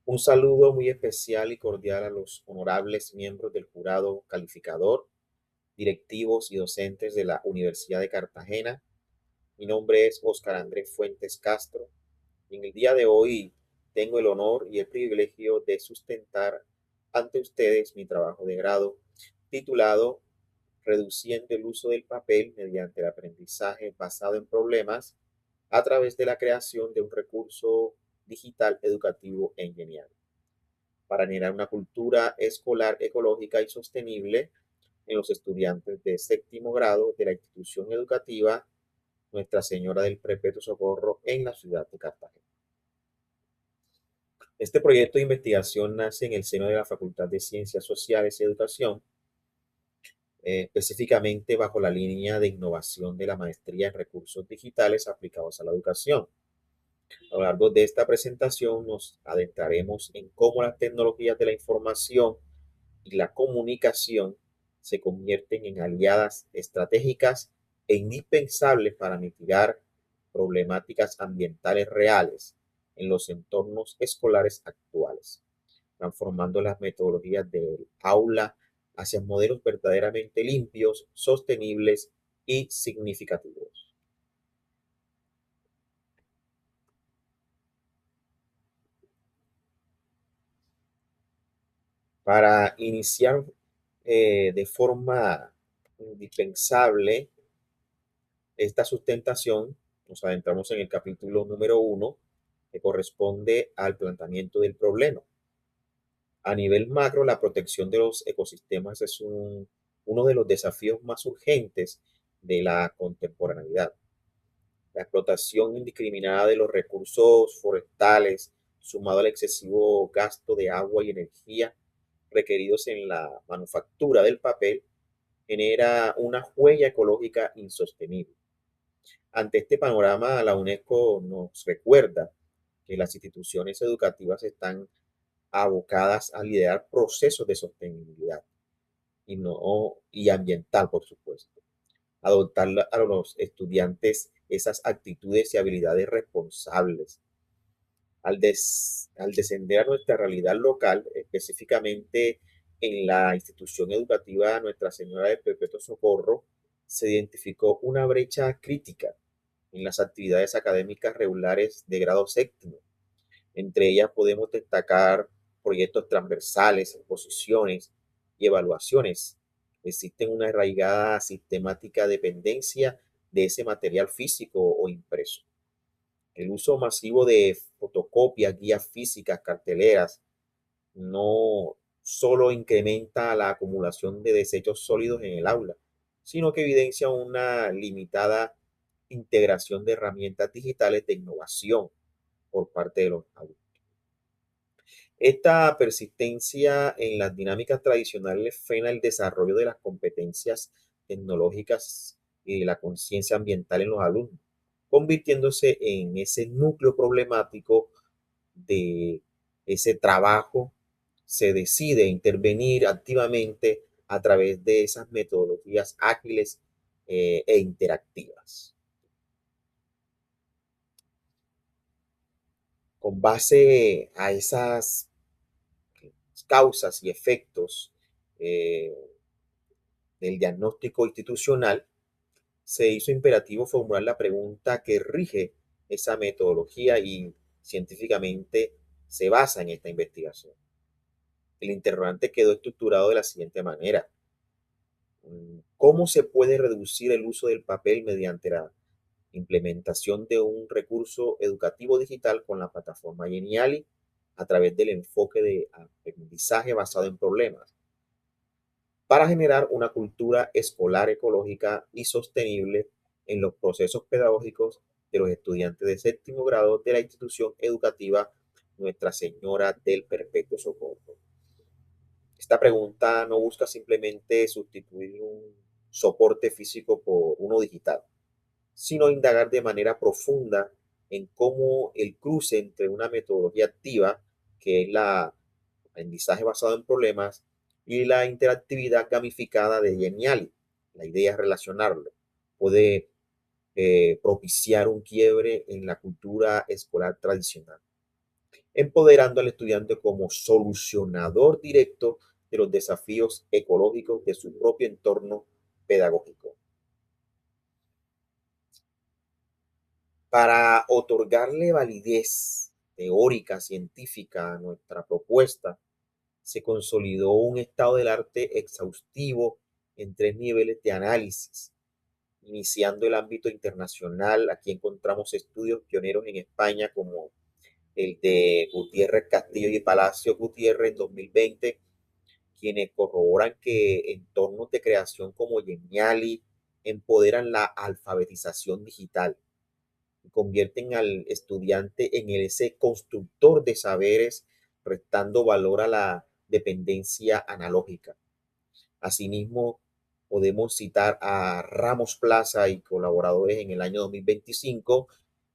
Un saludo muy especial y cordial a los honorables miembros del jurado calificador, directivos y docentes de la Universidad de Cartagena. Mi nombre es Óscar Andrés Fuentes Castro y en el día de hoy tengo el honor y el privilegio de sustentar ante ustedes mi trabajo de grado titulado Reduciendo el uso del papel mediante el aprendizaje basado en problemas a través de la creación de un recurso digital educativo e ingeniero para generar una cultura escolar ecológica y sostenible en los estudiantes de séptimo grado de la institución educativa Nuestra Señora del Perpetuo Socorro en la ciudad de Cartagena. Este proyecto de investigación nace en el seno de la Facultad de Ciencias Sociales y Educación, específicamente bajo la línea de innovación de la maestría en recursos digitales aplicados a la educación. A lo largo de esta presentación nos adentraremos en cómo las tecnologías de la información y la comunicación se convierten en aliadas estratégicas e indispensables para mitigar problemáticas ambientales reales en los entornos escolares actuales, transformando las metodologías del aula hacia modelos verdaderamente limpios, sostenibles y significativos. Para iniciar de forma indispensable esta sustentación, nos adentramos en el capítulo número uno, que corresponde al planteamiento del problema. A nivel macro, la protección de los ecosistemas es uno de los desafíos más urgentes de la contemporaneidad. La explotación indiscriminada de los recursos forestales, sumado al excesivo gasto de agua y energía requeridos en la manufactura del papel, genera una huella ecológica insostenible. Ante este panorama, la UNESCO nos recuerda que las instituciones educativas están abocadas a liderar procesos de sostenibilidad y ambiental, por supuesto. Adoptar a los estudiantes esas actitudes y habilidades responsables. Al descender a nuestra realidad local, específicamente en la institución educativa Nuestra Señora de Perpetuo Socorro, se identificó una brecha crítica en las actividades académicas regulares de grado séptimo. Entre ellas podemos destacar proyectos transversales, exposiciones y evaluaciones. Existen una arraigada sistemática dependencia de ese material físico o impreso. El uso masivo de fotocopias, guías físicas, carteleras, no solo incrementa la acumulación de desechos sólidos en el aula, sino que evidencia una limitada integración de herramientas digitales de innovación por parte de los adultos. Esta persistencia en las dinámicas tradicionales frena el desarrollo de las competencias tecnológicas y de la conciencia ambiental en los alumnos, convirtiéndose en ese núcleo problemático de ese trabajo. Se decide intervenir activamente a través de esas metodologías ágiles e interactivas. Con base a esas causas y efectos eh, del diagnóstico institucional, se hizo imperativo formular la pregunta que rige esa metodología y científicamente se basa en esta investigación. El interrogante quedó estructurado de la siguiente manera. ¿Cómo se puede reducir el uso del papel mediante la implementación de un recurso educativo digital con la plataforma Geniali a través del enfoque de aprendizaje basado en problemas, para generar una cultura escolar ecológica y sostenible en los procesos pedagógicos de los estudiantes de séptimo grado de la institución educativa Nuestra Señora del Perpetuo Socorro? Esta pregunta no busca simplemente sustituir un soporte físico por uno digital, sino indagar de manera profunda en cómo el cruce entre una metodología activa, que es la aprendizaje basado en problemas, y la interactividad gamificada de Geniali. La idea es relacionarlo. Puede propiciar un quiebre en la cultura escolar tradicional. empoderando al estudiante como solucionador directo de los desafíos ecológicos de su propio entorno pedagógico. Para otorgarle validez teórica, científica a nuestra propuesta, se consolidó un estado del arte exhaustivo en 3 niveles de análisis. Iniciando el ámbito internacional, aquí encontramos estudios pioneros en España como el de Gutiérrez Castillo y Palacio Gutiérrez en 2020, quienes corroboran que entornos de creación como Geniali empoderan la alfabetización digital y convierten al estudiante en ese constructor de saberes, restando valor a la dependencia analógica. Asimismo, podemos citar a Ramos Plaza y colaboradores en el año 2025.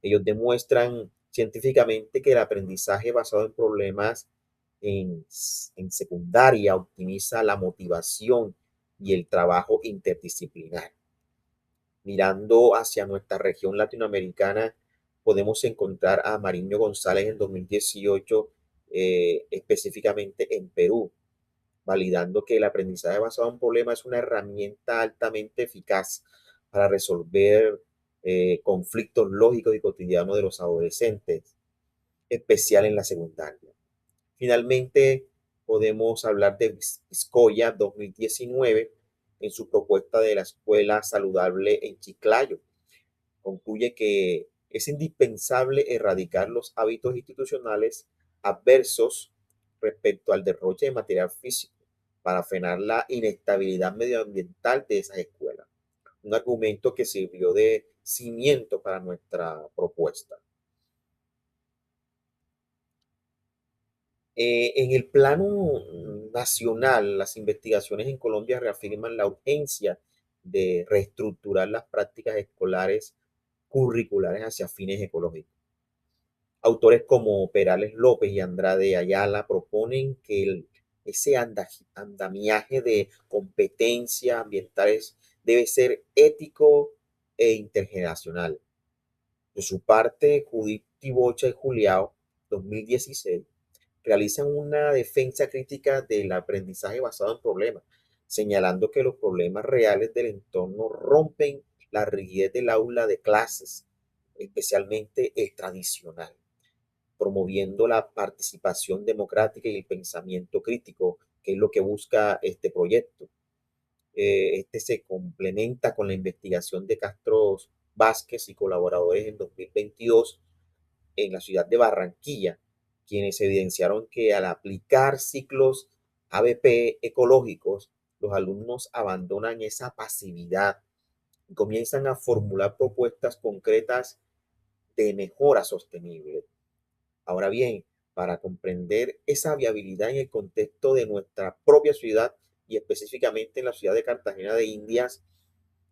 Ellos demuestran científicamente que el aprendizaje basado en problemas en secundaria optimiza la motivación y el trabajo interdisciplinar. Mirando hacia nuestra región latinoamericana, podemos encontrar a Mariño González en 2018, específicamente en Perú, validando que el aprendizaje basado en problemas es una herramienta altamente eficaz para resolver conflictos lógicos y cotidianos de los adolescentes, especial en la secundaria. Finalmente, podemos hablar de Vizcoya 2019 en su propuesta de la escuela saludable en Chiclayo. Concluye que es indispensable erradicar los hábitos institucionales adversos respecto al derroche de material físico para frenar la inestabilidad medioambiental de esas escuelas. Un argumento que sirvió de cimiento para nuestra propuesta. En el plano nacional, las investigaciones en Colombia reafirman la urgencia de reestructurar las prácticas escolares curriculares hacia fines ecológicos. Autores como Perales López y Andrade Ayala proponen que ese andamiaje de competencias ambientales debe ser ético e intergeneracional. De su parte, Judith Tibocha y Juliao, 2016, realizan una defensa crítica del aprendizaje basado en problemas, señalando que los problemas reales del entorno rompen la rigidez del aula de clases, especialmente el tradicional, promoviendo la participación democrática y el pensamiento crítico, que es lo que busca este proyecto. Este se complementa con la investigación de Castro Vázquez y colaboradores en 2022 en la ciudad de Barranquilla, quienes evidenciaron que al aplicar ciclos ABP ecológicos, los alumnos abandonan esa pasividad y comienzan a formular propuestas concretas de mejora sostenible. Ahora bien, para comprender esa viabilidad en el contexto de nuestra propia ciudad y específicamente en la ciudad de Cartagena de Indias,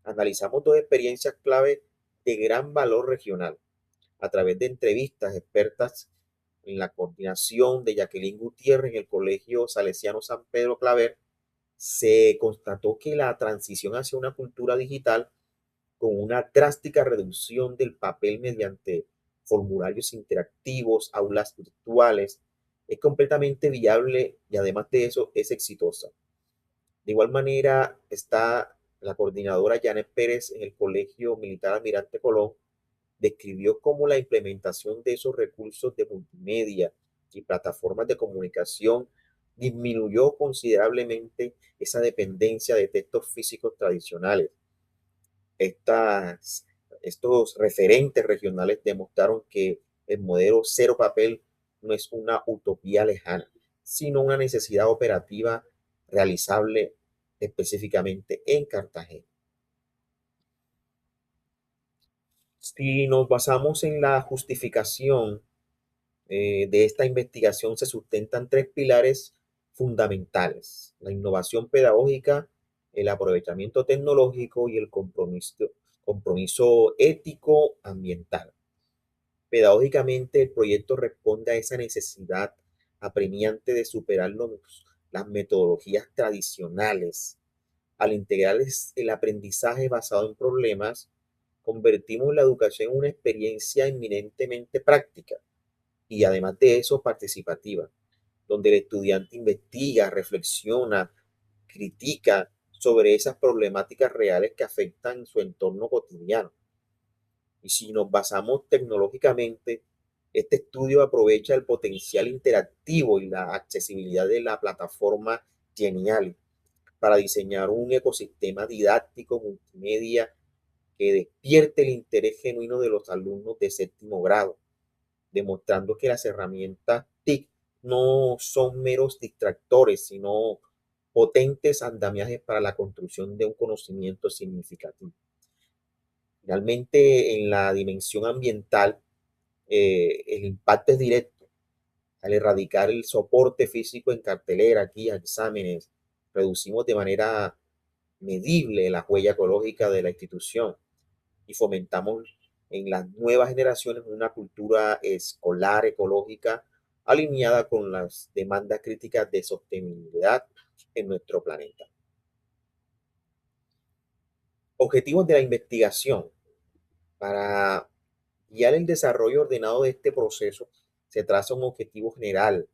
analizamos 2 experiencias clave de gran valor regional a través de entrevistas expertas en la coordinación de Jacqueline Gutiérrez en el Colegio Salesiano San Pedro Claver. Se constató que la transición hacia una cultura digital con una drástica reducción del papel mediante formularios interactivos, aulas virtuales, es completamente viable y además de eso es exitosa. De igual manera está la coordinadora Janet Pérez en el Colegio Militar Almirante Colón, describió cómo la implementación de esos recursos de multimedia y plataformas de comunicación disminuyó considerablemente esa dependencia de textos físicos tradicionales. Estas, estos referentes regionales demostraron que el modelo cero papel no es una utopía lejana, sino una necesidad operativa realizable específicamente en Cartagena. Si nos basamos en la justificación de esta investigación, se sustentan 3 pilares fundamentales: la innovación pedagógica, el aprovechamiento tecnológico y el compromiso ético ambiental. Pedagógicamente, el proyecto responde a esa necesidad apremiante de superar las metodologías tradicionales. Al integrar el aprendizaje basado en problemas, convertimos la educación en una experiencia eminentemente práctica, y además de eso participativa, donde el estudiante investiga, reflexiona, critica sobre esas problemáticas reales que afectan su entorno cotidiano. Y si nos basamos tecnológicamente, este estudio aprovecha el potencial interactivo y la accesibilidad de la plataforma Geniali para diseñar un ecosistema didáctico multimedia que despierte el interés genuino de los alumnos de séptimo grado, demostrando que las herramientas TIC no son meros distractores, sino potentes andamiajes para la construcción de un conocimiento significativo. Finalmente, en la dimensión ambiental, el impacto es directo. Al erradicar el soporte físico en cartelera, guías, exámenes, reducimos de manera medible la huella ecológica de la institución y fomentamos en las nuevas generaciones una cultura escolar ecológica alineada con las demandas críticas de sostenibilidad en nuestro planeta. Objetivos de la investigación. Para guiar el desarrollo ordenado de este proceso, se traza un objetivo general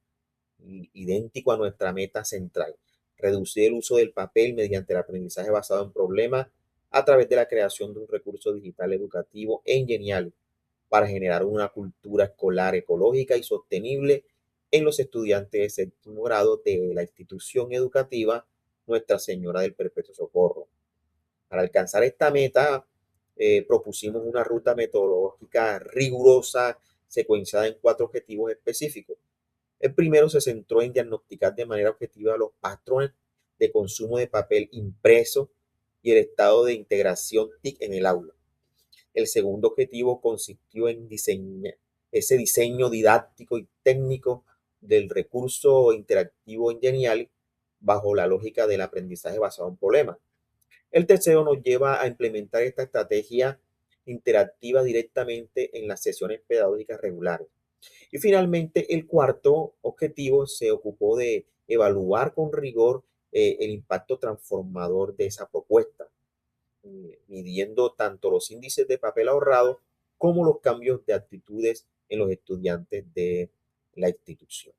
idéntico a nuestra meta central: reducir el uso del papel mediante el aprendizaje basado en problemas a través de la creación de un recurso digital educativo en Genial para generar una cultura escolar ecológica y sostenible en los estudiantes de séptimo grado de la institución educativa Nuestra Señora del Perpetuo Socorro. Para alcanzar esta meta, propusimos una ruta metodológica rigurosa, secuenciada en 4 objetivos específicos. El primero se centró en diagnosticar de manera objetiva los patrones de consumo de papel impreso y el estado de integración TIC en el aula. El segundo objetivo consistió en diseñar ese diseño didáctico y técnico del recurso interactivo en Genial bajo la lógica del aprendizaje basado en problemas. El tercero nos lleva a implementar esta estrategia interactiva directamente en las sesiones pedagógicas regulares. Y finalmente, el cuarto objetivo se ocupó de evaluar con rigor el impacto transformador de esa propuesta, midiendo tanto los índices de papel ahorrado como los cambios de actitudes en los estudiantes de la institución.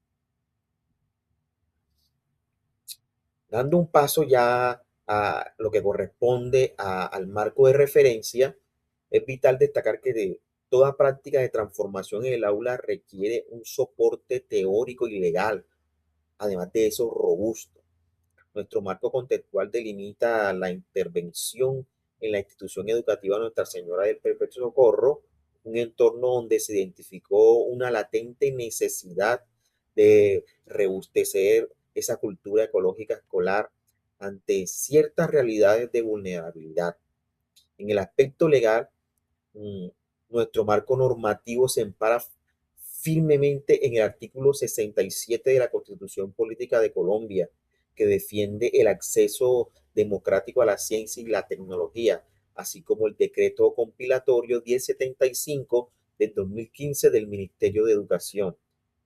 Dando un paso ya a lo que corresponde al marco de referencia, es vital destacar que de toda práctica de transformación en el aula requiere un soporte teórico y legal, además de eso robusto. Nuestro marco contextual delimita la intervención en la institución educativa Nuestra Señora del Perpetuo Socorro, un entorno donde se identificó una latente necesidad de rebustecer esa cultura ecológica escolar ante ciertas realidades de vulnerabilidad. En el aspecto legal, mm, nuestro marco normativo se ampara firmemente en el artículo 67 de la Constitución Política de Colombia, que defiende el acceso democrático a la ciencia y la tecnología, así como el decreto compilatorio 1075 del 2015 del Ministerio de Educación,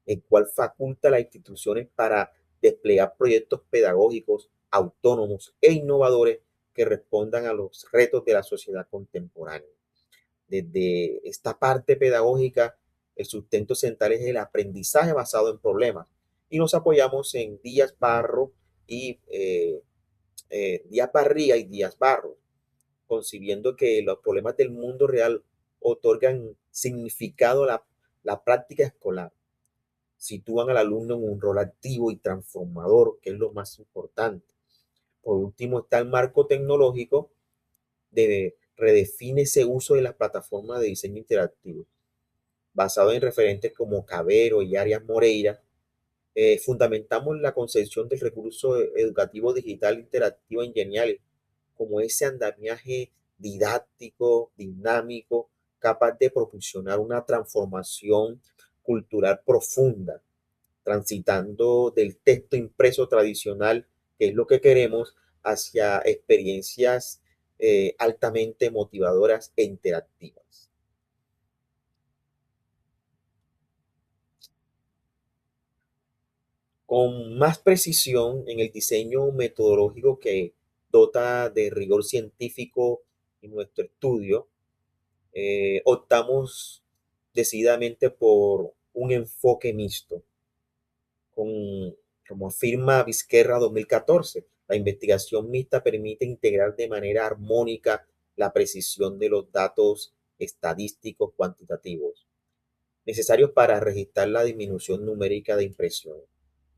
el cual faculta a las instituciones para desplegar proyectos pedagógicos autónomos e innovadores que respondan a los retos de la sociedad contemporánea. Desde esta parte pedagógica, el sustento central es el aprendizaje basado en problemas y nos apoyamos en Díaz Barro y Díaz Barría y Díaz Barro, concibiendo que los problemas del mundo real otorgan significado a la práctica escolar, sitúan al alumno en un rol activo y transformador, que es lo más importante. Por último está el marco tecnológico, redefine ese uso de las plataformas de diseño interactivo, basado en referentes como Cabero y Arias Moreira. Fundamentamos la concepción del recurso educativo digital interactivo en Genial como ese andamiaje didáctico, dinámico, capaz de propulsionar una transformación cultural profunda, transitando del texto impreso tradicional, que es lo que queremos, hacia experiencias altamente motivadoras e interactivas. Con más precisión en el diseño metodológico que dota de rigor científico en nuestro estudio, optamos decididamente por un enfoque mixto, con, como afirma Vizquerra 2014. La investigación mixta permite integrar de manera armónica la precisión de los datos estadísticos cuantitativos necesarios para registrar la disminución numérica de impresión,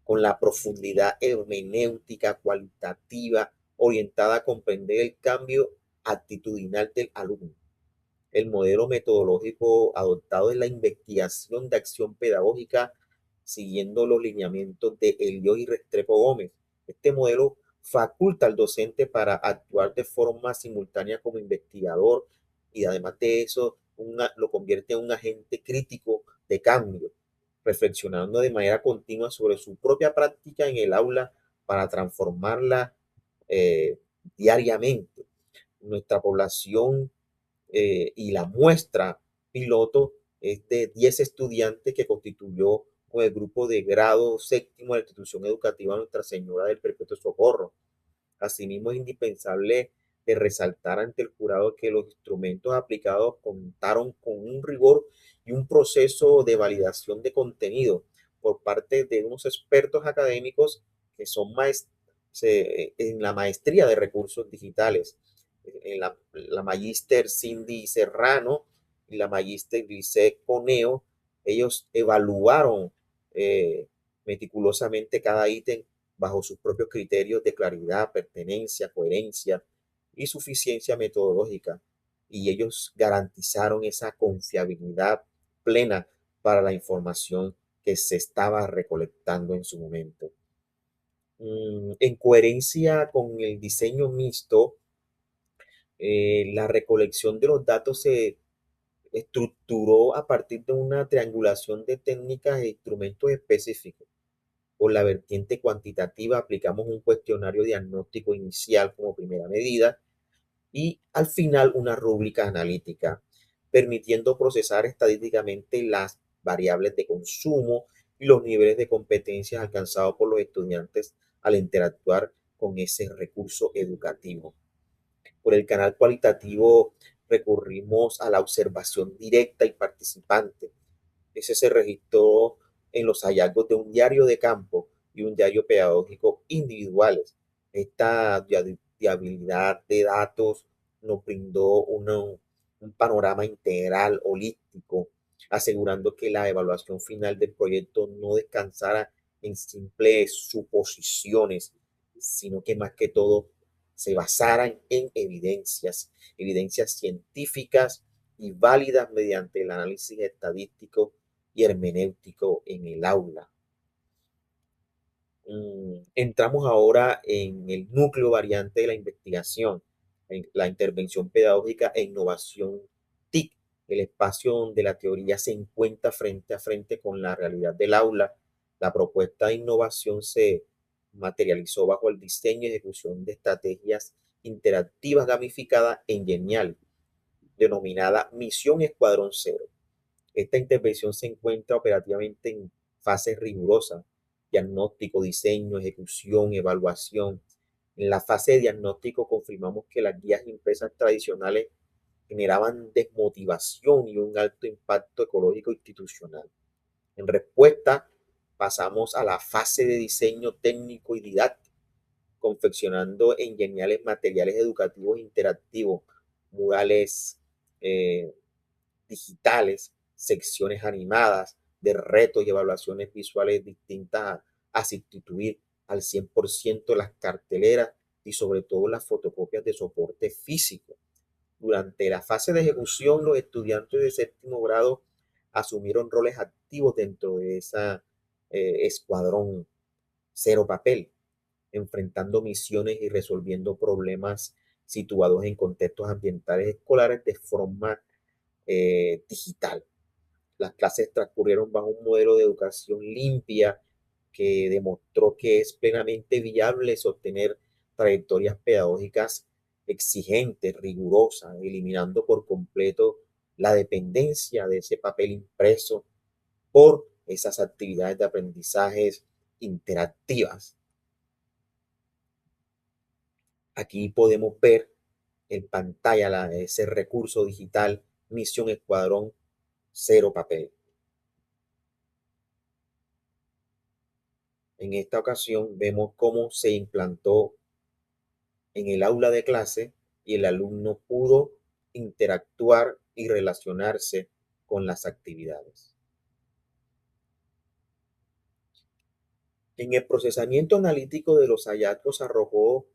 con la profundidad hermenéutica cualitativa orientada a comprender el cambio actitudinal del alumno. El modelo metodológico adoptado en la investigación de acción pedagógica siguiendo los lineamientos de Eliot y Restrepo Gómez. Este modelo faculta al docente para actuar de forma simultánea como investigador y además de eso lo convierte en un agente crítico de cambio, reflexionando de manera continua sobre su propia práctica en el aula para transformarla eh, diariamente. Nuestra población y la muestra piloto es de 10 estudiantes que constituyó con el grupo de grado séptimo de la institución educativa Nuestra Señora del Perpetuo Socorro. Asimismo, es indispensable de resaltar ante el jurado que los instrumentos aplicados contaron con un rigor y un proceso de validación de contenido por parte de unos expertos académicos que son en la maestría de recursos digitales, en la magíster Cindy Serrano y la magíster Grisette Coneo. Ellos evaluaron meticulosamente cada ítem bajo sus propios criterios de claridad, pertenencia, coherencia y suficiencia metodológica. Y ellos garantizaron esa confiabilidad plena para la información que se estaba recolectando en su momento. En coherencia con el diseño mixto, la recolección de los datos se estructuró a partir de una triangulación de técnicas e instrumentos específicos. Por la vertiente cuantitativa aplicamos un cuestionario diagnóstico inicial como primera medida y al final una rúbrica analítica, permitiendo procesar estadísticamente las variables de consumo y los niveles de competencias alcanzados por los estudiantes al interactuar con ese recurso educativo. Por el canal cualitativo recurrimos a la observación directa y participante. Ese se registró en los hallazgos de un diario de campo y un diario pedagógico individuales. Esta viabilidad de datos nos brindó un panorama integral, holístico, asegurando que la evaluación final del proyecto no descansara en simples suposiciones, sino que más que todo se basaran en evidencias científicas y válidas mediante el análisis estadístico y hermenéutico en el aula. Entramos ahora en el núcleo variante de la investigación, en la intervención pedagógica e innovación TIC, el espacio donde la teoría se encuentra frente a frente con la realidad del aula. La propuesta de innovación se materializó bajo el diseño y ejecución de estrategias interactivas gamificadas en Genial, denominada Misión Escuadrón Cero. Esta intervención se encuentra operativamente en fases rigurosas: diagnóstico, diseño, ejecución, evaluación. En la fase de diagnóstico confirmamos que las guías impresas tradicionales generaban desmotivación y un alto impacto ecológico institucional. En respuesta, pasamos a la fase de diseño técnico y didáctico, confeccionando en geniales materiales educativos interactivos, murales eh, digitales, secciones animadas de retos y evaluaciones visuales distintas a sustituir al 100% las carteleras y sobre todo las fotocopias de soporte físico. Durante la fase de ejecución, los estudiantes de séptimo grado asumieron roles activos dentro de esa escuadrón cero papel, enfrentando misiones y resolviendo problemas situados en contextos ambientales escolares de forma digital. Las clases transcurrieron bajo un modelo de educación limpia que demostró que es plenamente viable sostener trayectorias pedagógicas exigentes, rigurosas, eliminando por completo la dependencia de ese papel impreso por esas actividades de aprendizajes interactivas. Aquí podemos ver en pantalla ese recurso digital Misión Escuadrón Cero Papel. En esta ocasión vemos cómo se implantó en el aula de clase y el alumno pudo interactuar y relacionarse con las actividades. En el procesamiento analítico de los hallazgos arrojó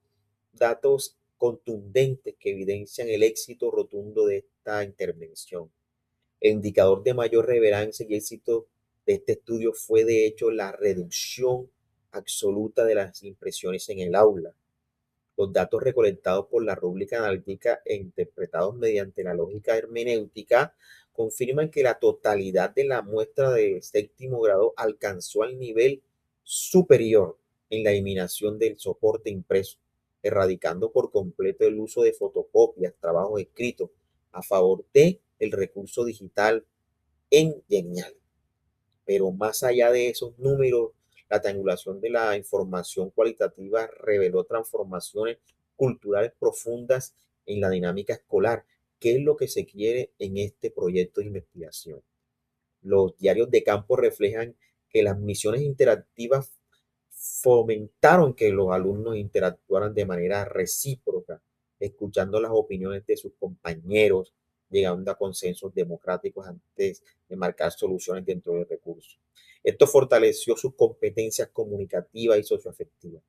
datos contundentes que evidencian el éxito rotundo de esta intervención. El indicador de mayor relevancia y éxito de este estudio fue de hecho la reducción absoluta de las impresiones en el aula. Los datos recolectados por la rúbrica analítica e interpretados mediante la lógica hermenéutica confirman que la totalidad de la muestra de séptimo grado alcanzó al nivel superior en la eliminación del soporte impreso, erradicando por completo el uso de fotocopias, trabajos escritos, a favor de el recurso digital en Genial. Pero más allá de esos números, la triangulación de la información cualitativa reveló transformaciones culturales profundas en la dinámica escolar. ¿Qué es lo que se quiere en este proyecto de investigación? Los diarios de campo reflejan que las misiones interactivas fomentaron que los alumnos interactuaran de manera recíproca, escuchando las opiniones de sus compañeros, llegando a consensos democráticos antes de marcar soluciones dentro del recurso. Esto fortaleció sus competencias comunicativas y socioafectivas.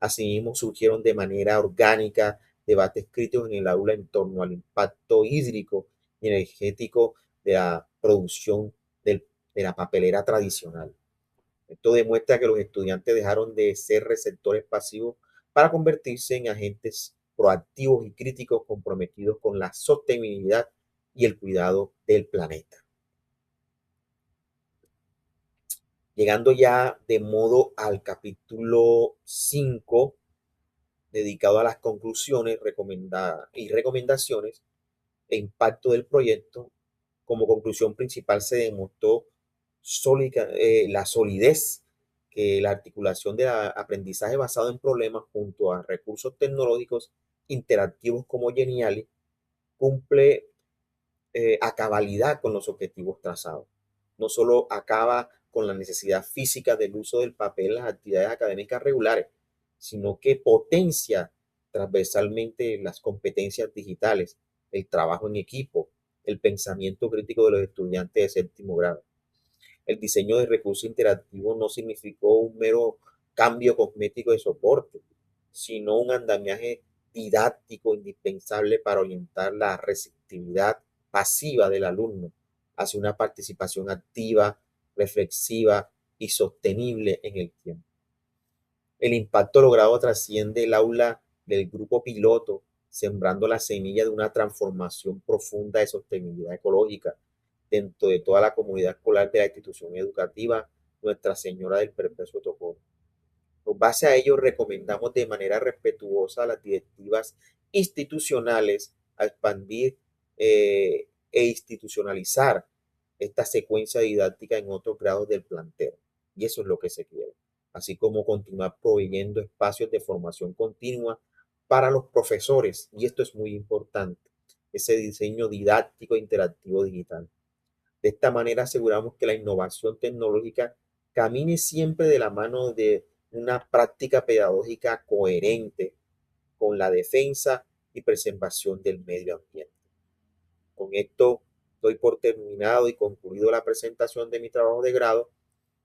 Asimismo, surgieron de manera orgánica debates críticos en el aula en torno al impacto hídrico y energético de la producción de la papelera tradicional. Esto demuestra que los estudiantes dejaron de ser receptores pasivos para convertirse en agentes proactivos y críticos comprometidos con la sostenibilidad y el cuidado del planeta. Llegando ya de modo al capítulo 5, dedicado a las conclusiones y recomendaciones e impacto del proyecto. Como conclusión principal se demostró la solidez que la articulación del aprendizaje basado en problemas junto a recursos tecnológicos interactivos como Geniali cumple a cabalidad con los objetivos trazados. No solo acaba con la necesidad física del uso del papel en las actividades académicas regulares, sino que potencia transversalmente las competencias digitales, el trabajo en equipo, el pensamiento crítico de los estudiantes de séptimo grado. El diseño de recursos interactivos no significó un mero cambio cosmético de soporte, sino un andamiaje didáctico indispensable para orientar la receptividad pasiva del alumno hacia una participación activa, reflexiva y sostenible en el tiempo. El impacto logrado trasciende el aula del grupo piloto, sembrando la semilla de una transformación profunda de sostenibilidad ecológica dentro de toda la comunidad escolar de la institución educativa Nuestra Señora del Perpetuo Socorro. Con base a ello, recomendamos de manera respetuosa a las directivas institucionales a expandir e institucionalizar esta secuencia didáctica en otros grados del plantel. Y eso es lo que se quiere. Así como continuar proveyendo espacios de formación continua para los profesores. Y esto es muy importante. Ese diseño didáctico e interactivo digital. De esta manera aseguramos que la innovación tecnológica camine siempre de la mano de una práctica pedagógica coherente con la defensa y preservación del medio ambiente. Con esto doy por terminado y concluido la presentación de mi trabajo de grado.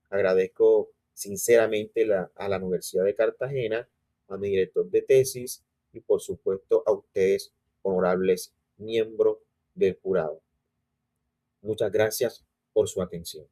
Agradezco sinceramente a la Universidad de Cartagena, a mi director de tesis y por supuesto a ustedes, honorables miembros del jurado. Muchas gracias por su atención.